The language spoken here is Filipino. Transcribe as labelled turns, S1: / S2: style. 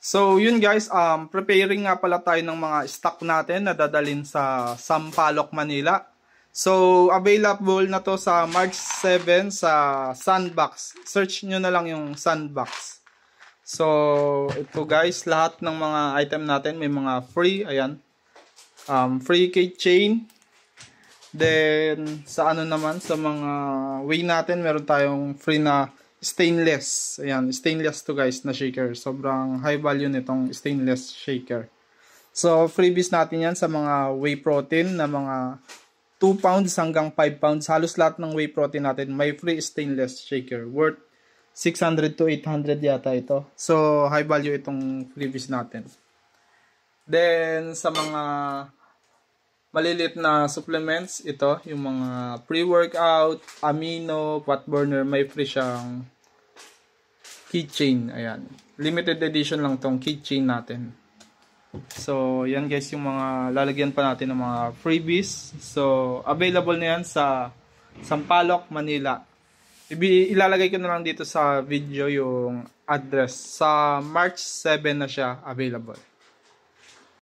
S1: So yun guys, preparing nga pala tayo ng mga stock natin na dadalhin sa Sampaloc, Manila. So available na to sa March 7 sa Sandbox. Search nyo na lang yung Sandbox. So ito guys, lahat ng mga item natin may mga free, ayan. Free keychain. Then sa ano naman, sa mga way natin, meron tayong free na stainless. Ayan, stainless to guys na shaker. Sobrang high value nitong stainless shaker. So, freebies natin yan sa mga whey protein na mga 2 pounds hanggang 5 pounds. Halos lahat ng whey protein natin may free stainless shaker. Worth 600 to 800 yata ito. So, high value itong freebies natin. Then, sa mga malilit na supplements, ito, yung mga pre-workout, amino, fat burner, may free siyang keychain. Ayan. Limited edition lang tong keychain natin. So, yan guys yung mga lalagyan pa natin ng mga freebies. So, available na yan sa Sampaloc, Manila. Ilalagay ko na lang dito sa video yung address. Sa March 7 na siya available.